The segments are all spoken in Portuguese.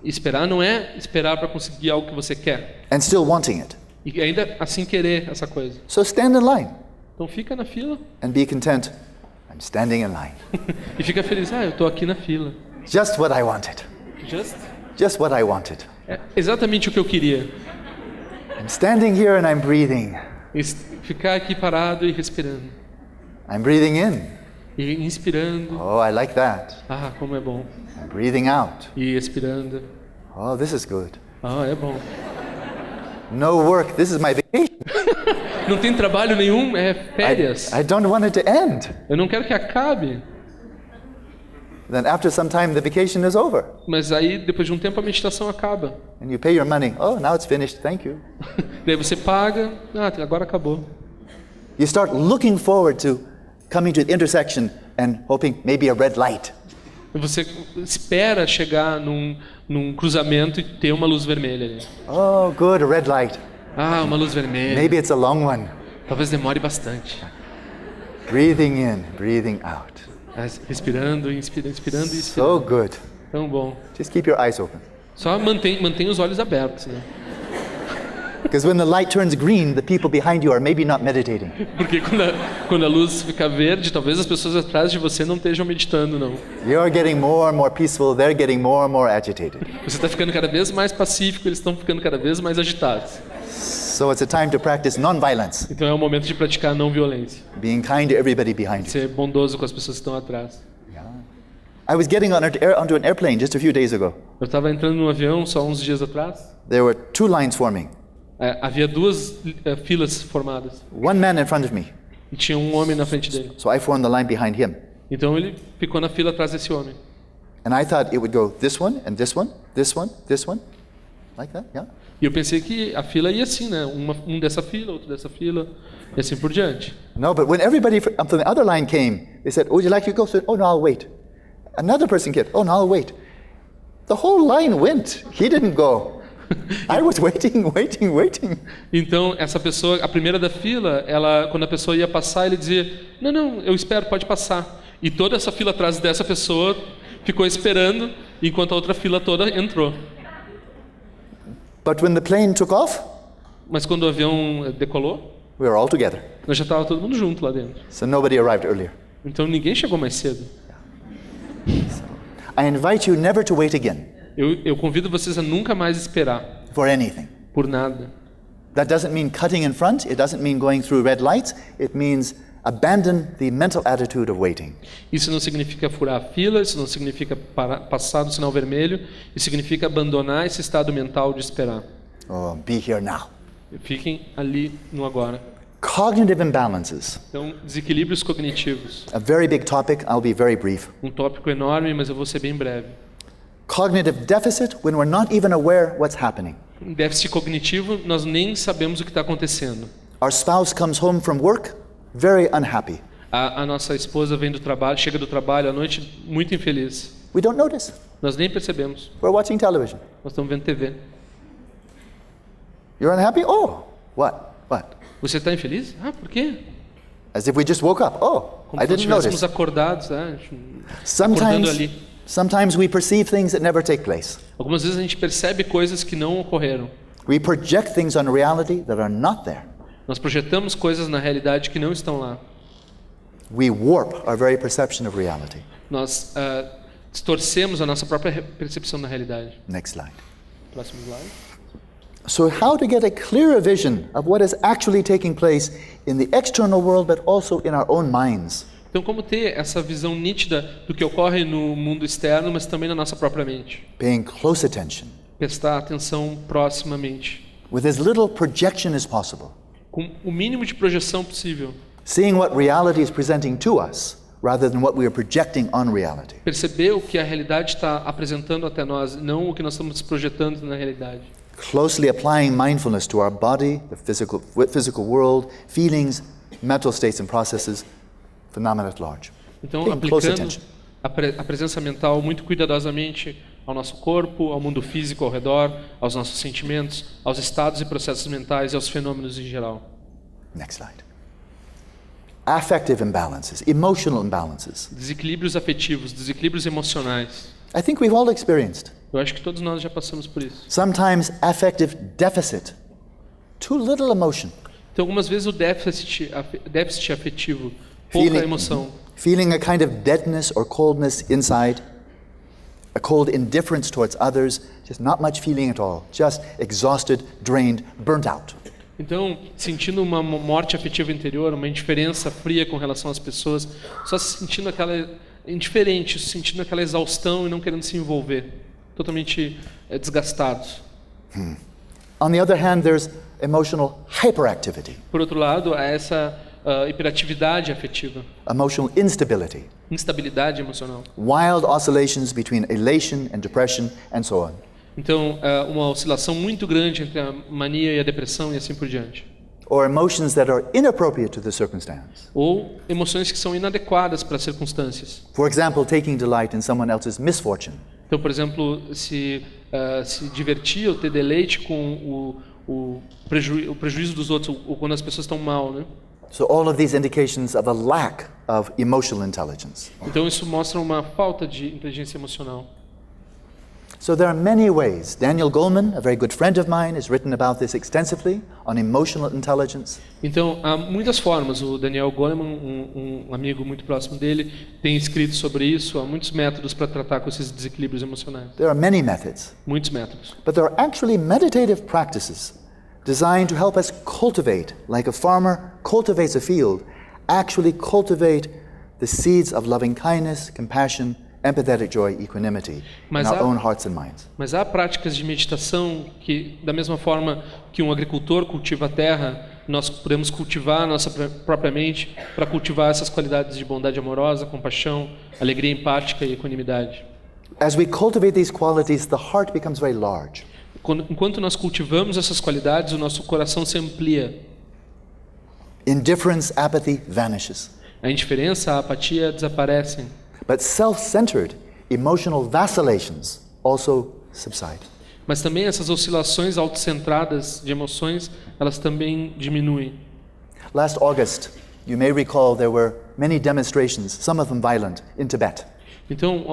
Esperar não é esperar para conseguir algo que você quer. and still wanting it. E ainda assim querer essa coisa. So stand in line Então fica na fila and be content. I'm standing in line. e fica feliz. Eu tô aqui na fila. Just what I wanted. Just what I wanted. É exatamente o que eu queria. I'm standing here and I'm breathing. Ficar aqui parado e respirando. I'm breathing in. E inspirando. Oh, I like that. Como é bom. I'm breathing out. E expirando. Oh, this is good. É bom. No work. This is my vacation. Não tem trabalho nenhum, é férias. I don't want it to end. Eu não quero que acabe. Then after some time the vacation is over. Mas aí depois de um tempo a meditação acaba. And you pay your money. Oh, now it's finished. Thank you. Daí você paga. Agora acabou. You start looking forward to coming to the intersection and hoping maybe a red light. Você espera chegar num cruzamento e ter uma luz vermelha ali. Oh, good, a red light. Uma luz vermelha. Maybe it's a long one. Talvez demore bastante. Breathing in, breathing out. Respirando, inspirando e expirando. So good. Tão bom. Just keep your eyes open. Só mantém os olhos abertos, né? Because when the light turns green, the people behind you are maybe not meditating. Porque quando a luz fica verde, talvez as pessoas atrás de você não estejam meditando, não. You're getting more and more peaceful, they're getting more and more agitated. Você está ficando cada vez mais pacífico, eles estão ficando cada vez mais agitados. So it's a time to practice non-violence. Então é o momento de praticar não violência. Being kind to everybody behind you. Ser bondoso com as pessoas que estão atrás. I was getting onto an airplane just a few days ago. Eu estava entrando num avião só uns dias atrás. There were two lines forming. Havia duas filas formadas. One man in front of me. E tinha um homem na frente dele. So I formed the line behind him. Então ele ficou na fila atrás desse homem. And I thought it would go this one and this one, this one, this one, like that, yeah. E eu pensei que a fila ia assim, né? Um dessa fila, outro dessa fila, e assim por diante. No, but when everybody from the other line came, they said, "Would you like to go?" So, "Oh no, I'll wait." Another person came. "Oh no, I'll wait." The whole line went. He didn't go. I was waiting. Então essa pessoa, a primeira da fila, quando a pessoa ia passar, ele dizia: "Não, eu espero, pode passar." E toda essa fila atrás dessa pessoa ficou esperando, enquanto a outra fila toda entrou. But when the plane took off, mas quando o avião decolou, we were all together. Nós já estava todo mundo junto lá dentro. So nobody arrived earlier. Então ninguém chegou mais cedo. I invite you never to wait again. Eu convido vocês a nunca mais esperar. For anything. Por nada. That doesn't mean cutting in front. It doesn't mean going through red lights. It means abandon the mental attitude of waiting. Isso não significa furar a fila, isso não significa passar do sinal vermelho, isso significa abandonar esse estado mental de esperar. Oh, be here now. Fiquem ali no agora. Cognitive imbalances. Então, desequilíbrios cognitivos. A very big topic. I'll be very brief. Tópico enorme, mas eu vou ser bem breve. Cognitive deficit when we're not even aware what's happening. Déficit cognitivo, nós nem sabemos o que está acontecendo. Our spouse comes home from work very unhappy. A nossa esposa vem do trabalho, chega do trabalho à noite muito infeliz. We don't notice. Nós nem percebemos. We're watching television. Nós estamos vendo TV. You're unhappy? Oh, what? Você está infeliz? Por quê? As if we just woke up. Oh, como I didn't notice. Como se estivéssemos acordados, acordando ali. Sometimes we perceive things that never take place. Algumas vezes a gente percebe coisas que não ocorreram. We project things on reality that are not there. Nós projetamos coisas na realidade que não estão lá. We warp our very perception of reality. Nós distorcemos a nossa própria percepção da realidade. Next slide. Próximo slide. So how to get a clearer vision of what is actually taking place in the external world but also in our own minds? Então, como ter essa visão nítida do que ocorre no mundo externo, mas também na nossa própria mente? Paying close attention. Prestar atenção proximamente. With as little projection as possible. Com o mínimo de projeção possível. Seeing what reality is presenting to us, rather than what we are projecting on reality. Perceber o que a realidade está apresentando até nós, não o que nós estamos projetando na realidade. Closely applying mindfulness to our body, the physical world, feelings, mental states and processes, phenomena at large. Então, Paying aplicando a presença mental muito cuidadosamente ao nosso corpo, ao mundo físico ao redor, aos nossos sentimentos, aos estados e processos mentais e aos fenômenos em geral. Next slide. Affective imbalances, emotional imbalances. Desequilíbrios afetivos, desequilíbrios emocionais. I think we've all experienced. Eu acho que todos nós já passamos por isso. Sometimes affective deficit, too little emotion. Então, algumas vezes o déficit afetivo, pouca emoção. Feeling a kind of deadness or coldness inside, a cold indifference towards others, just not much feeling at all, just exhausted, drained, burnt out. Então, sentindo uma morte afetiva interior, uma indiferença fria com relação às pessoas, só se sentindo aquela indiferente, sentindo aquela exaustão e não querendo se envolver, totalmente desgastados. On the other hand, there's emotional hyperactivity, Por outro lado, há essa hiperatividade afetiva, emotional instability, instabilidade emocional. wild oscillations between elation and depression, and so on. Então, uma oscilação muito grande entre a mania e a depressão e assim por diante. Or emotions that are inappropriate to the circumstance. Ou emoções que são inadequadas para as circunstâncias. For example, taking delight in someone else's misfortune. Então, por exemplo, se divertir ou ter deleite com o prejuízo dos outros, ou quando as pessoas estão mal, né? So all of these indications of a lack of emotional intelligence. Então, isso mostra uma falta de inteligência emocional. So there are many ways. Daniel Goleman, a very good friend of mine, has written about this extensively on emotional intelligence. Então, há muitas formas. O Daniel Goleman, um amigo muito próximo dele, tem escrito sobre isso. Há muitos métodos para tratar com esses desequilíbrios emocionais. There are many methods. Muitos métodos. But there are actually meditative practices designed to help us cultivate, like a farmer cultivates a field, actually cultivate the seeds of loving kindness, compassion, empathetic joy, equanimity in our own hearts and minds. Mas há práticas de meditação que, da mesma forma que um agricultor cultiva a terra, nós podemos cultivar a nossa própria mente para cultivar essas qualidades de bondade amorosa, compaixão, alegria empática e equanimidade. As we cultivate these qualities, the heart becomes very large. Enquanto nós cultivamos essas qualidades, o nosso coração se amplia. Indifference, apathy vanishes. A indiferença, a apatia desaparecem. But self-centered emotional vacillations also subside. Mas também essas oscilações autocentradas de emoções, elas também diminuem. Last August, you may recall there were many demonstrations, some of them violent, in Tibet. Então,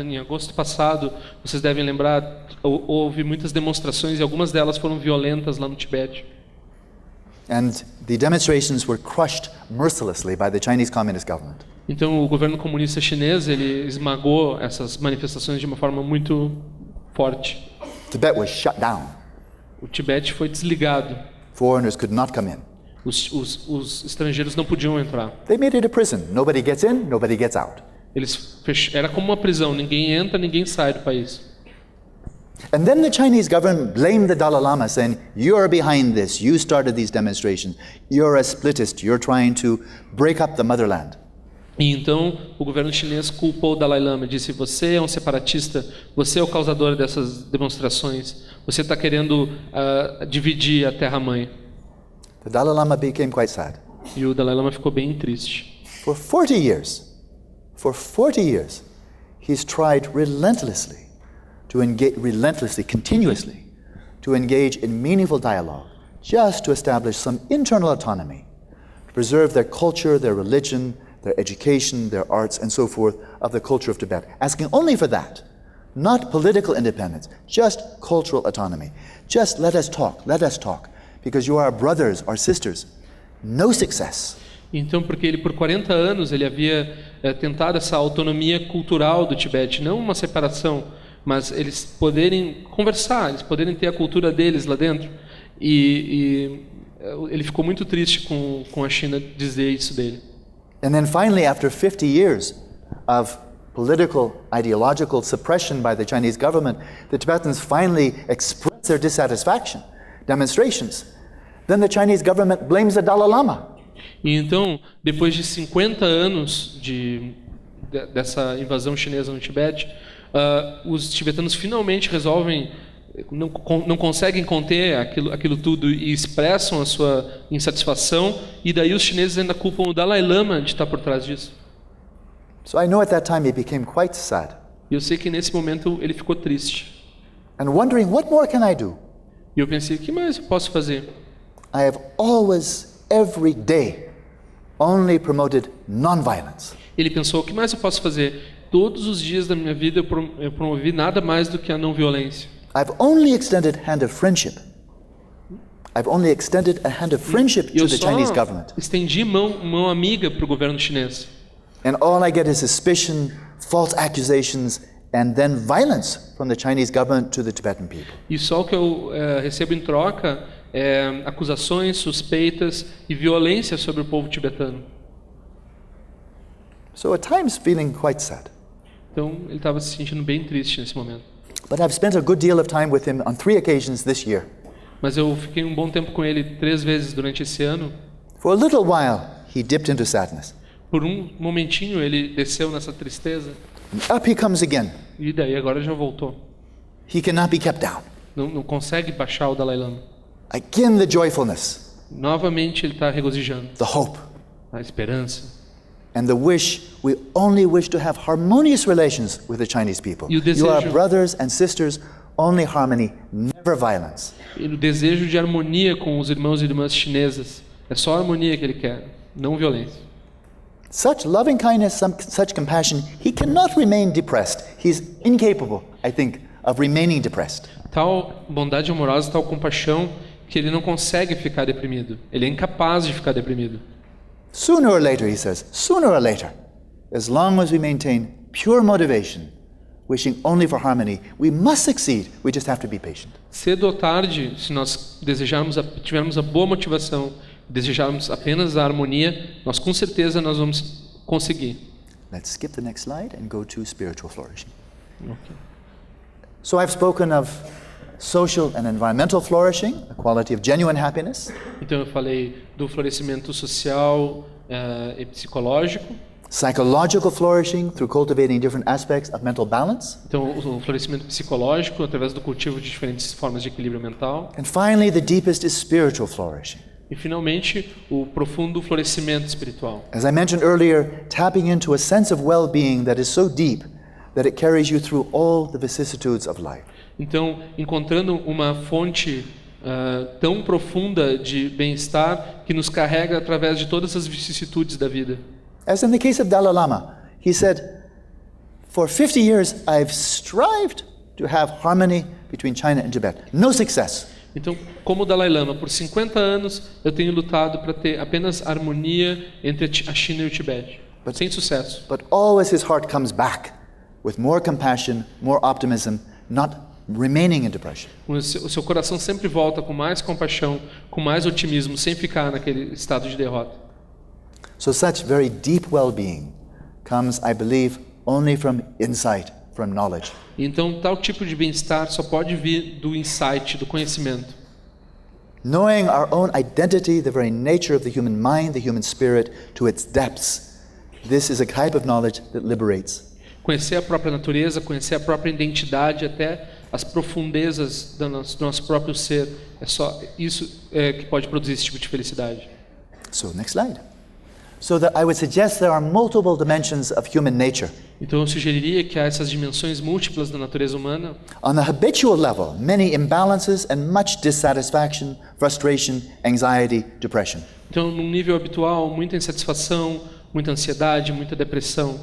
em agosto passado, vocês devem lembrar, houve muitas demonstrações e algumas delas foram violentas lá no Tibete. And the demonstrations were crushed mercilessly by the Chinese Communist government. Então, o governo comunista chinês, ele esmagou essas manifestações de uma forma muito forte. Tibet was shut down. O Tibete foi desligado. Foreigners could not come in. Os estrangeiros não podiam entrar. They made it a prison. Nobody gets in, nobody gets out. Era como uma prisão, ninguém entra, ninguém sai do país. And then the Chinese government blamed the Dalai Lama, saying, "You're behind this. You started these demonstrations. You're a splitist. You're trying to break up the motherland." E então o governo chinês culpou o Dalai Lama, disse: você é um separatista, você é o causador dessas demonstrações, você está querendo dividir a terra-mãe. The Dalai Lama became quite sad. E o Dalai Lama ficou bem triste. For 40 years, he's tried relentlessly, continuously, to engage in meaningful dialogue, just to establish some internal autonomy, to preserve their culture, their religion, their education, their arts, and so forth, of the culture of Tibet, asking only for that, not political independence, just cultural autonomy. Just let us talk, because you are our brothers, our sisters. No success. Então, porque ele por 40 anos ele havia tentado essa autonomia cultural do Tibete, não uma separação, mas eles poderem conversar, eles poderem ter a cultura deles lá dentro. E ele ficou muito triste com a China dizer isso dele. And then finally, after 50 years of political, ideological suppression by the Chinese government, the Tibetans finally expressed their dissatisfaction, demonstrations. Then the Chinese government blames the Dalai Lama. E então, depois de 50 anos dessa invasão chinesa no Tibete, os tibetanos finalmente resolvem, não conseguem conter aquilo tudo e expressam a sua insatisfação, e daí os chineses ainda culpam o Dalai Lama de estar por trás disso. So I know at that time he became quite sad. E eu sei que nesse momento ele ficou triste. And wondering, what more can I do? E eu pensei, o que mais eu posso fazer? I have always, every day, only promoted non-violence. Ele pensou, o que mais eu posso fazer? todos os dias da minha vida eu promovi nada mais do que a não violência. I've only extended hand of friendship. I've only extended a hand of friendship to the Chinese government. Estendi mão amiga para o governo chinês. And all I get is suspicion, false accusations, and then violence from the Chinese government to the Tibetan people. E só o que eu recebo em troca é acusações, suspeitas e violência sobre o povo tibetano. So at times feeling quite sad. Então ele estava se sentindo bem triste nesse momento. But I've spent a good deal of time with him on 3 occasions this year. Mas eu fiquei um bom tempo com ele 3 vezes durante esse ano. For a little while, he dipped into sadness. Por um momentinho ele desceu nessa tristeza. And up he comes again. E daí agora já voltou. He cannot be kept down. Não consegue baixar o Dalai Lama. Again the joyfulness, Novamente ele está regozijando. the hope, A esperança. and the wish. We only wish to have harmonious relations with the Chinese people. E o You are desejo- brothers and sisters, only harmony, never violence. E o desejo de harmonia com os irmãos e irmãs chinesas. É só harmonia que ele quer, não violência. Such loving kindness, such compassion, he cannot remain depressed. He's incapable, I think, of remaining depressed. Tal bondade amorosa, tal compaixão, que ele não consegue ficar deprimido. Ele é incapaz de ficar deprimido. Sooner or later, he says, sooner or later, as long as we maintain pure motivation, wishing only for harmony, we must succeed. We just have to be patient. Cedo ou tarde, se nós tivermos a boa motivação, desejarmos apenas a harmonia, nós com certeza nós vamos conseguir. Let's skip the next slide and go to spiritual flourishing. So I've spoken of social and environmental flourishing, a quality of genuine happiness. Então eu falei do florescimento social e psicológico. Psychological flourishing through cultivating different aspects of mental balance. Então o florescimento psicológico através do cultivo de diferentes formas de equilíbrio mental. And finally, the deepest is spiritual flourishing. E finalmente o profundo florescimento espiritual. As I mentioned earlier, tapping into a sense of well-being that is so deep that it carries you through all the vicissitudes of life. Então, encontrando uma fonte tão profunda de bem-estar que nos carrega através de todas as vicissitudes da vida. As in the case of Dalai Lama, he said, for 50 years I've strived to have harmony between China and Tibet. No success. Então, como o Dalai Lama, por 50 anos eu tenho lutado para ter apenas harmonia entre a China e o Tibete, sem sucesso. But always his heart comes back with more compassion, more optimism, not remaining in depression. O seu coração sempre volta com mais compaixão, com mais otimismo, sem ficar naquele estado de derrota. So such very deep well-being comes, I believe, only from insight, from knowledge. Então, tal tipo de bem-estar só pode vir do insight, do conhecimento. Knowing our own identity, the very nature of the human mind, the human spirit, to its depths, this is a type of knowledge that liberates. Conhecer a própria natureza, conhecer a própria identidade, até as profundezas do nosso próprio ser. É só isso que pode produzir esse tipo de felicidade. So, next slide. So that I would suggest there are multiple dimensions of human nature. Então eu sugeriria que há essas dimensões múltiplas da natureza humana. On the habitual level, many imbalances and much dissatisfaction, frustration, anxiety, depression. Então, num nível habitual, muita insatisfação, muita ansiedade, muita depressão.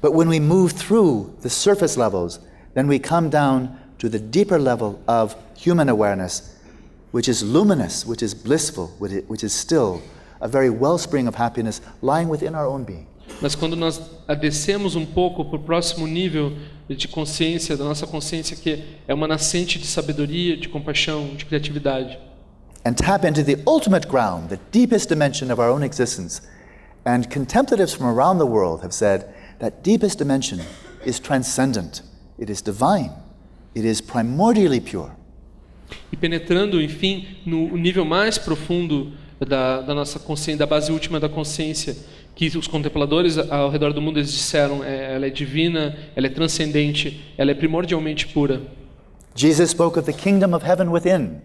But when we move through the surface levels, then we come down to the deeper level of human awareness, which is luminous, which is blissful, which is still, a very wellspring of happiness lying within our own being. Mas quando nós descemos um pouco para o próximo nível de consciência, da nossa consciência, que é uma nascente de sabedoria, de compaixão, de criatividade. And tap into the ultimate ground, the deepest dimension of our own existence. And contemplatives from around the world have said that deepest dimension is transcendent, it is divine, it is primordially pure. E penetrando, enfim, no nível mais profundo da nossa consciência, da base última da consciência, que os contempladores ao redor do mundo eles disseram, ela é divina, ela é transcendente, ela é primordialmente pura. Jesus spoke of the kingdom of heaven within.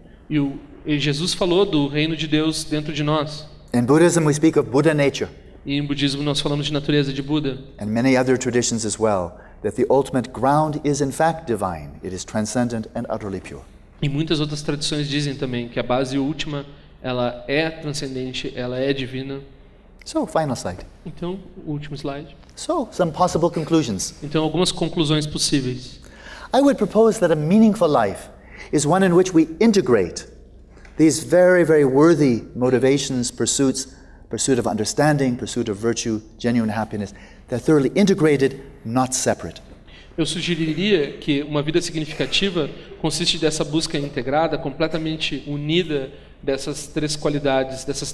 E Jesus falou do reino de Deus dentro de nós. In Buddhism we speak of Buddha nature. E em budismo nós falamos de natureza de Buda. And many other traditions as well, that the ultimate ground is in fact divine. It is transcendent and utterly pure. E muitas outras tradições dizem também que a base última ela é transcendente, ela é divina. So, final slide. Então, o último slide. So, some possible conclusions. Então, algumas conclusões possíveis. I would propose that a meaningful life is one in which we integrate these very, very worthy motivations, pursuit of understanding, pursuit of virtue, genuine happiness. They're thoroughly integrated, not separate. Eu sugeriria que uma vida significativa consiste dessa busca integrada, completamente unida dessas três qualidades, desses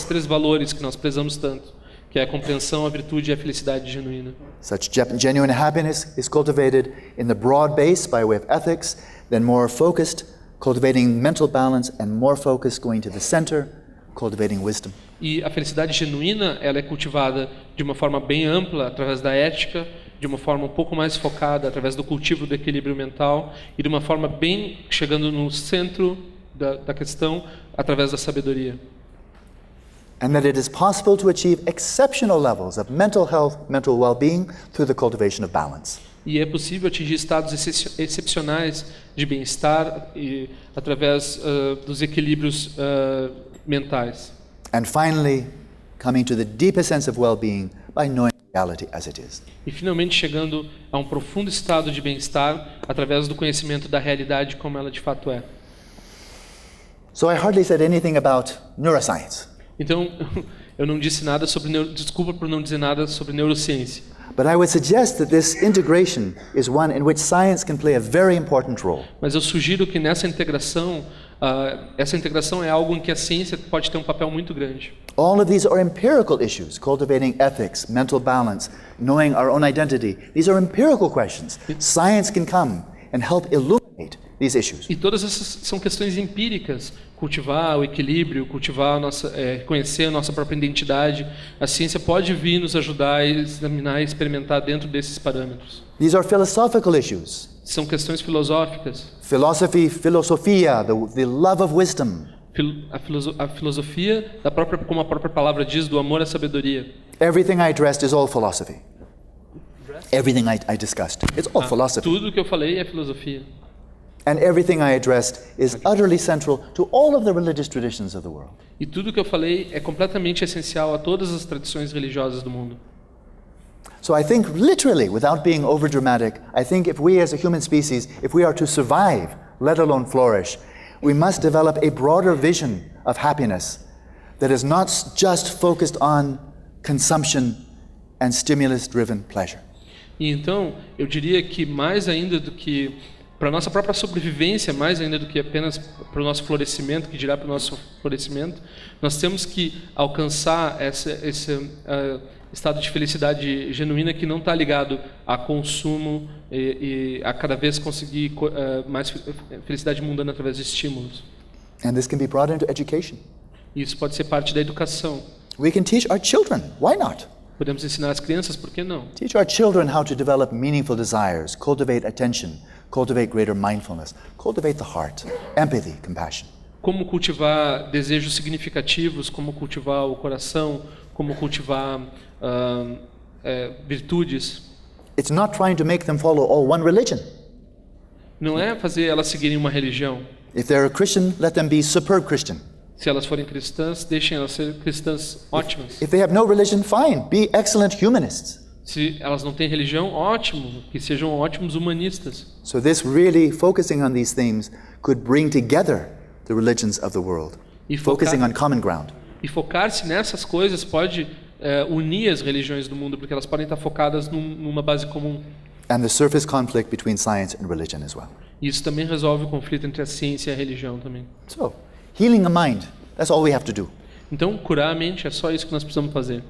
três valores que nós prezamos tanto, que é a compreensão, a virtude e a felicidade genuína. Such genuine happiness is cultivated in the broad base by way of ethics, then more focused, cultivating mental balance, and more focused, going to the center, cultivating wisdom. E a felicidade genuína, ela é cultivada de uma forma bem ampla, através da ética, de uma forma um pouco mais focada, através do cultivo do equilíbrio mental, e de uma forma bem chegando no centro da questão, através da sabedoria. And that it is possible to achieve exceptional levels of mental health, mental well-being through the cultivation of balance. E é possível atingir estados excepcionais de bem-estar através dos equilíbrios mentais. And finally, coming to the deepest sense of well-being by knowing reality as it is. E finalmente chegando a um profundo estado de bem-estar através do conhecimento da realidade como ela de fato é. So I hardly said anything about neuroscience. Então, eu não disse nada sobre desculpa por não dizer nada sobre neurociência. But I would suggest that this integration is one in which science can play a very important role. Mas eu sugiro que nessa integração, essa integração é algo em que a ciência pode ter um papel muito grande. All of these are empirical issues, cultivating ethics, mental balance, knowing our own identity. These are empirical questions. Science can come and help illuminate these issues. E todas essas são questões empíricas. Cultivar o equilíbrio, conhecer a nossa própria identidade. A ciência pode vir nos ajudar a examinar e experimentar dentro desses parâmetros. These are philosophical issues. São questões filosóficas. Philosophia, the love of wisdom. A filosofia, como a própria palavra diz, do amor à sabedoria. Everything I addressed is all philosophy. Everything I discussed, it's all philosophy. Tudo que eu falei é filosofia. And everything I addressed is utterly central to all of the religious traditions of the world. E tudo que eu falei é completamente essencial a todas as tradições religiosas do mundo. So I think literally, without being overdramatic, I think if we as a human species, if we are to survive, let alone flourish, we must develop a broader vision of happiness that is not just focused on consumption and stimulus-driven pleasure. E então, eu diria que mais ainda do que para a nossa própria sobrevivência, mais ainda do que apenas para o nosso florescimento, que dirá para o nosso florescimento, nós temos que alcançar esse estado de felicidade genuína que não está ligado a consumo e a cada vez conseguir mais felicidade mundana através de estímulos. And this can be brought into education. Isso pode ser parte da educação. We can teach our children, why not? Podemos ensinar as crianças, por que não? Teach our children how to develop meaningful desires, cultivate attention, cultivate greater mindfulness, cultivate the heart, empathy, compassion. Como cultivar desejos significativos, como cultivar o coração, como cultivar virtudes. It's not trying to make them follow all one religion. Não é fazer elas seguirem uma religião. If they're a Christian, let them be superb Christian. Se elas forem cristãs, deixem elas ser cristãs ótimas. If they have no religion, fine, be excellent humanists. Se elas não têm religião, ótimo, que sejam ótimos humanistas. So this really focusing on these themes could bring together the religions of the world, focusing on common ground. E focar-se nessas coisas pode unir as religiões do mundo, porque elas podem estar focadas numa base comum. And the surface conflict between science and religion as well. E isso também resolve o conflito entre a ciência e a religião também. So, healing the mind, that's all we have to do. Então, curar a mente é só isso que nós precisamos fazer.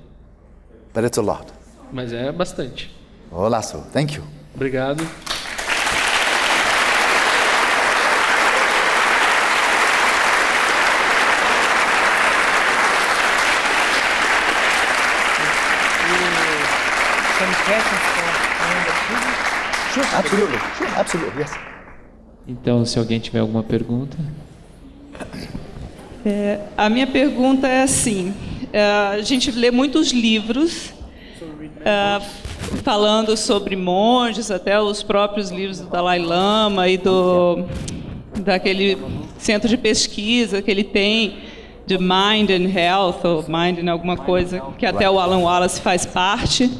But it's a lot. Mas é bastante. Olasso, thank you. Obrigado. Some questions for Sure, absolutely, yes. Então, se alguém tiver alguma pergunta. A minha pergunta é assim, a gente lê muitos livros falando sobre monges, até os próprios livros do Dalai Lama e daquele centro de pesquisa que ele tem de Mind and Health, ou Mind and alguma coisa, que até o Alan Wallace faz parte.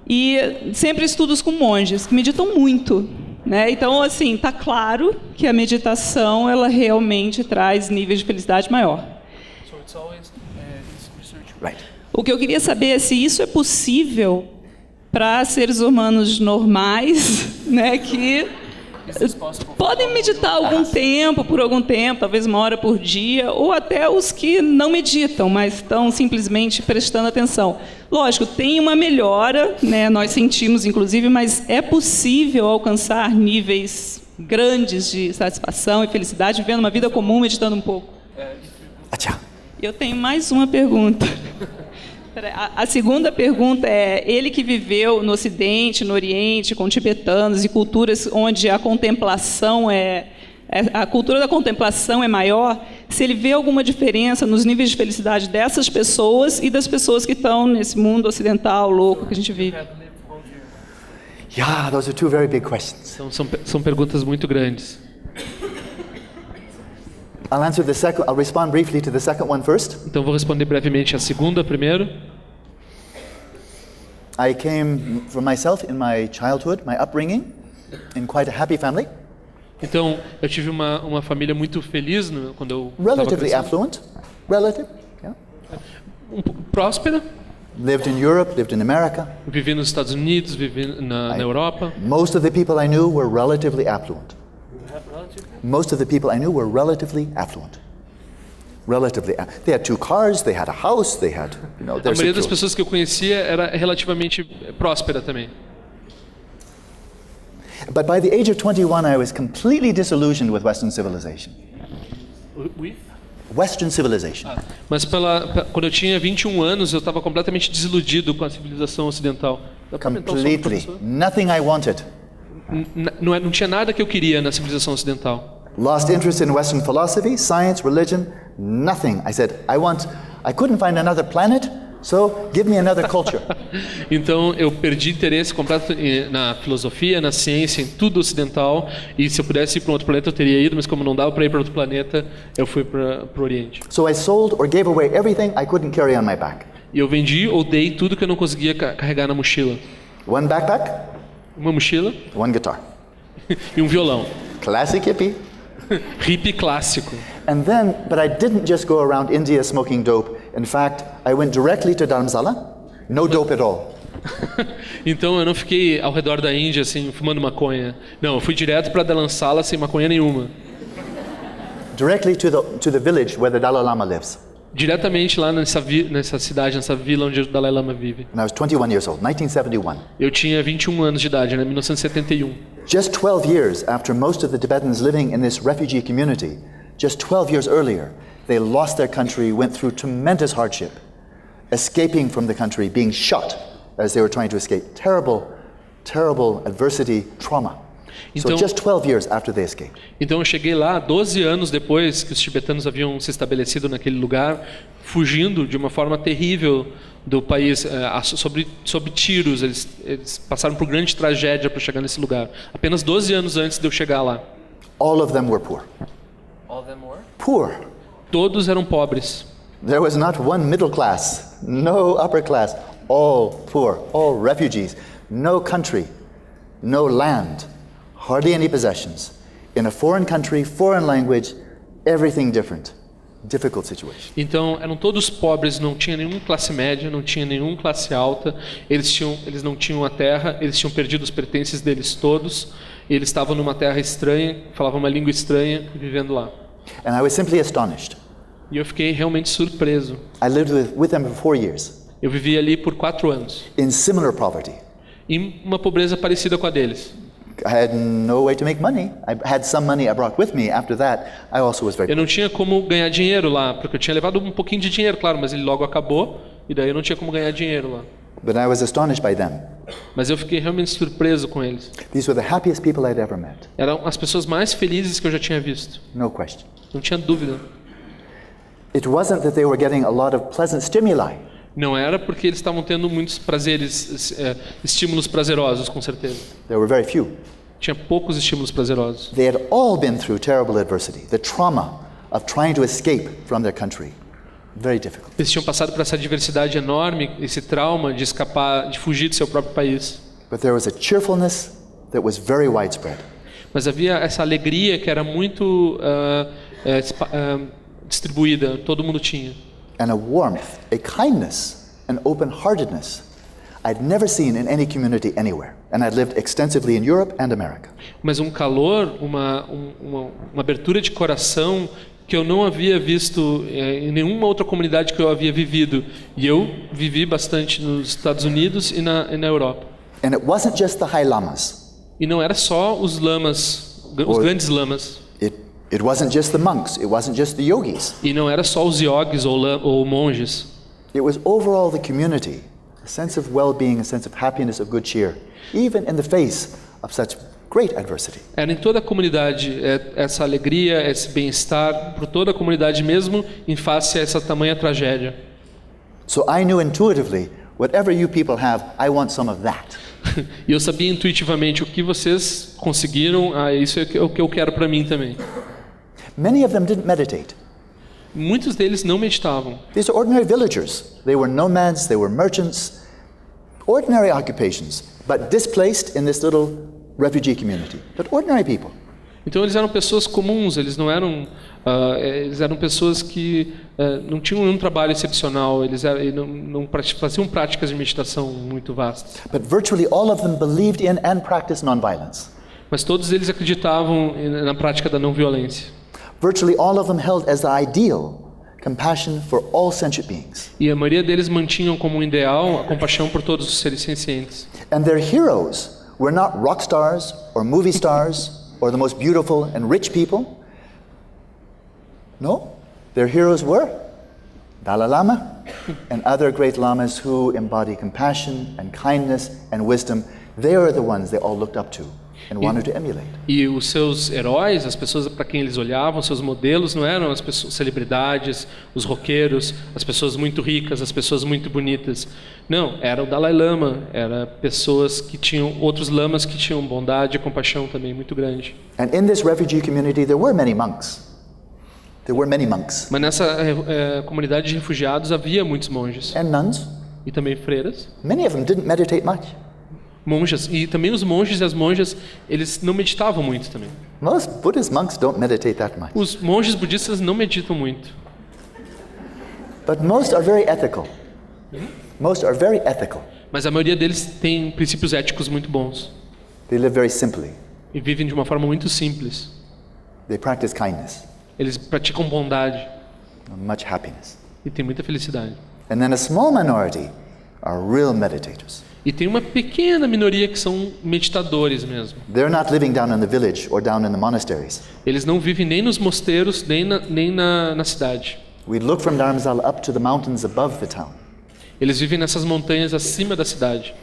E sempre estudos com monges, que meditam muito. Né? Então, assim, está claro que a meditação ela realmente traz níveis de felicidade maior. Right. O que eu queria saber é se isso é possível para seres humanos normais, né, que podem meditar por algum tempo, talvez 1 hora por dia, ou até os que não meditam, mas estão simplesmente prestando atenção. Lógico, tem uma melhora, né, nós sentimos inclusive, mas é possível alcançar níveis grandes de satisfação e felicidade vivendo uma vida comum, meditando um pouco. Acha. Eu tenho mais uma pergunta. A segunda pergunta é, ele que viveu no Ocidente, no Oriente, com tibetanos e culturas onde a contemplação a cultura da contemplação é maior, se ele vê alguma diferença nos níveis de felicidade dessas pessoas e das pessoas que estão nesse mundo ocidental louco que a gente vive. Yeah, those are two very big questions. São perguntas muito grandes. I'll respond briefly to the second one first. Então vou responder brevemente a segunda primeiro. I came from myself in my childhood, my upbringing, in quite a happy family. Então eu tive uma família muito feliz quando eu Relatively affluent. Relative, yeah. Próspera. Lived in Europe, lived in America. Vivi nos Estados Unidos, vivi na Europa. Most of the people I knew were relatively affluent. Most of the people I knew were relatively affluent. They had 2 cars, they had a house, they had, A maioria das pessoas que eu conhecia era relativamente próspera também. But by the age of 21, I was completely disillusioned with Western civilization. Western civilization. Mas quando eu tinha 21 anos, eu estava completamente desiludido com a civilização ocidental. Completely. Nothing I wanted. Não tinha nada que eu queria na civilização ocidental. Lost interest in Western philosophy, science, religion, nothing. I said, I couldn't find another planet, so give me another culture. Então eu perdi interesse completo na filosofia, na ciência, em tudo ocidental. E se eu pudesse ir para um outro planeta, eu teria ido, mas como não dava para ir para outro planeta, eu fui para o Oriente. So I sold or gave away everything I couldn't carry on my back. E eu vendi ou dei tudo que eu não conseguia carregar na mochila. One backpack, uma mochila, one guitar. E um violão. Classic hippie. Hippie clássico. But I didn't just go around India smoking dope. In fact, I went directly to Dharamsala. No dope at all. Então eu não fiquei ao redor da Índia assim fumando maconha. Não, eu fui direto para Dharamsala sem maconha nenhuma. Directly to the village where the Dalai Lama lives. Diretamente lá nessa cidade, nessa vila onde o Dalai Lama vive. And I was 21 years old, 1971. Eu tinha 21 anos de idade, né, 1971. Just 12 years after most of the Tibetans living in this refugee community, just 12 years earlier, they lost their country, went through tremendous hardship, escaping from the country, being shot as they were trying to escape. Terrible, terrible adversity, trauma. So just 12 years after they escaped. Então eu cheguei lá 12 anos depois que os tibetanos haviam se estabelecido naquele lugar, fugindo de uma forma terrível do país, sob tiros. Eles passaram por grande tragédia para chegar nesse lugar. Apenas 12 anos antes de eu chegar lá. All of them were poor. All of them were? Poor. Todos eram pobres. There was not one middle class, no upper class. All poor, all refugees. No country, no land. Hardly any possessions. In a foreign country, foreign language, everything different. Difficult situation. Então, eram todos pobres, não tinha nenhuma classe média, não tinha nenhuma classe alta. Eles não tinham a terra, eles tinham perdido os pertences deles todos. Eles estavam numa terra estranha, falavam uma língua estranha, vivendo lá. And I was simply astonished. E eu fiquei realmente surpreso. I lived with them for 4 years. Eu vivi ali por 4 anos. In similar poverty. Em uma pobreza parecida com a deles. I had no way to make money. I had some money I brought with me. After that, I also was very Eu não tinha como ganhar dinheiro lá, porque eu tinha levado um pouquinho de dinheiro, claro, mas ele logo acabou, e daí eu não tinha como ganhar dinheiro lá. But I was astonished by them. Mas eu fiquei realmente surpreso com eles. These were the happiest people I'd ever met. Eram as pessoas mais felizes que eu já tinha visto. No question. Não tinha dúvida. It wasn't that they were getting a lot of pleasant stimuli. Não era porque eles estavam tendo muitos prazeres, estímulos prazerosos, com certeza. There were very few. Tinha poucos estímulos prazerosos. They had all been through terrible adversity, the trauma of trying to escape from their country. Very difficult. Eles tinham passado por essa diversidade enorme, esse trauma de escapar, de fugir do seu próprio país. But there was a cheerfulness that was very widespread. Mas havia essa alegria que era muito distribuída, todo mundo tinha. And a warmth, a kindness, an open-heartedness I'd never seen in any community anywhere. And I'd lived extensively in Europe and America. Mas um calor, uma abertura de coração que eu não havia visto em nenhuma outra comunidade que eu havia vivido. E eu vivi bastante nos Estados Unidos e na Europa. And it wasn't just the high lamas. E não era só os lamas, os grandes lamas. It wasn't just the monks. It wasn't just the yogis. E não era só os yogis ou monges. It was overall the community, a sense of well-being, a sense of happiness, of good cheer, even in the face of such great adversity. Era em toda a comunidade essa alegria, esse bem-estar, por toda a comunidade mesmo em face a essa tamanha tragédia. So I knew intuitively, whatever you people have, I want some of that. E eu sabia intuitivamente o que vocês conseguiram, isso é o que eu quero para mim também. Many of them didn't meditate. Muitos deles não meditavam. These are ordinary villagers. They were nomads, they were merchants, ordinary occupations, but displaced in this little refugee community. But ordinary people. Então eles eram pessoas comuns, eles não eram, eles eram pessoas que não tinham nenhum trabalho excepcional, eles não faziam práticas de meditação muito vastas. But virtually all of them believed in and practiced nonviolence. Mas todos eles acreditavam na prática da não violência. Virtually all of them held as the ideal compassion for all sentient beings. E a maioria deles mantinham como um ideal a compaixão por todos os seres sencientes. And their heroes were not rock stars or movie stars or the most beautiful and rich people. No, their heroes were Dalai Lama and other great lamas who embody compassion and kindness and wisdom. They are the ones they all looked up to and wanted to emulate. E os seus heróis, as pessoas para quem eles olhavam, seus modelos não eram as pessoas, celebridades, os roqueiros, as pessoas muito ricas, as pessoas muito bonitas. Não, era o Dalai Lama, era pessoas que tinham outros lamas que tinham bondade e compaixão também muito grande. And in this refugee community there were many monks. There were many monks. Mas nessa comunidade de refugiados havia muitos monges And nuns. e também freiras. Many of them didn't meditate much. Monjas, e também os monges e as monjas, eles não meditavam muito também. Most Buddhist monks don't meditate that much. Os monges budistas não meditam muito. But most are very ethical. Most are very ethical. Mas a maioria deles tem princípios éticos muito bons. They live very simply. E vivem de uma forma muito simples. They practice kindness Eles praticam bondade and much happiness. e têm muita felicidade. And then a small minority are real meditators. E tem uma pequena minoria que são meditadores mesmo. They're not living down in the village or down in the monasteries. Eles não vivem nem nos mosteiros, nem na cidade. We look from Dharamsala up to the mountains above the town. Eles vivem nessas montanhas acima da cidade.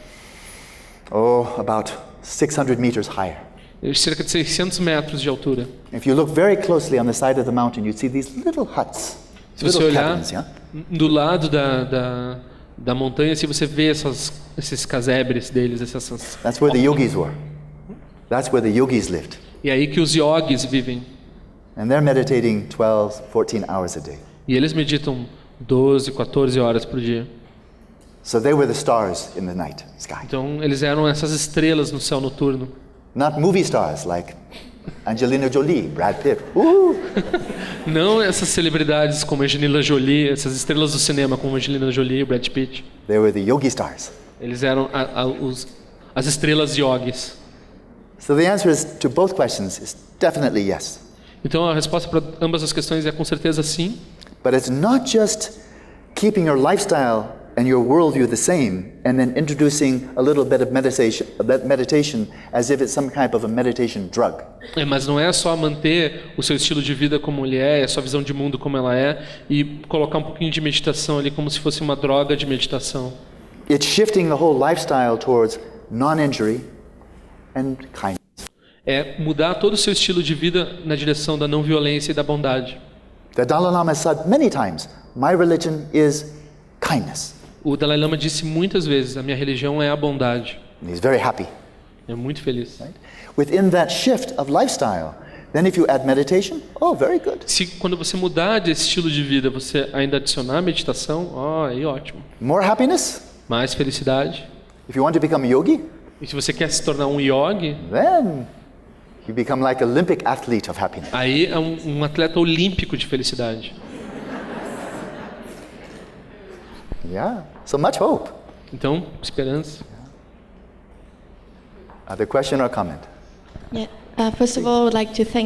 Oh, about 600 meters higher. Cerca de 600 metros de altura. If you look very closely on the side of the mountain, you'd see these little huts. Se você Little olhar cabins, yeah? do lado da montanha, assim, você vê esses casebres deles, essas. That's where the yogis were. That's where the yogis lived. E é aí que os yogis vivem. And they're meditating 12, 14 hours a day. E eles meditam 12, 14 horas por dia. So they were the stars in the night sky. Então eles eram essas estrelas no céu noturno. Not movie stars like Angelina Jolie, Brad Pitt. Woo! Não essas celebridades como Angelina Jolie, essas estrelas do cinema como Angelina Jolie e Brad Pitt. They were the yogi stars. Eles eram as estrelas yogis. So the answer to both questions is definitely yes. Então a resposta para ambas as questões é com certeza sim. But it's not just keeping your lifestyle and your worldview the same and then introducing a little bit of meditation as if it's some kind of a meditation drug. Mas não é só manter o seu estilo de vida como ele é, a sua visão de mundo como ela é, e colocar um pouquinho de meditação ali como se fosse uma droga de meditação. It's shifting the whole lifestyle towards non-injury and kindness. É mudar todo o seu estilo de vida na direção da não violência e da bondade. The Dalai Lama said many times, my religion is kindness. O Dalai Lama disse muitas vezes, a minha religião é a bondade. And he's very happy. É muito feliz. Right? Within that shift of lifestyle, Then if you add meditation, oh, very good. Se quando você mudar de estilo de vida, você ainda adicionar meditação, aí ótimo. More happiness. Mais felicidade. If you want to become yogi, E se você quer se tornar um yogi, then you become like Olympic athlete of happiness. aí é um atleta olímpico de felicidade. Yeah, so much hope. Então, esperança. Other question or comment? Yeah. First of all, I would like to thank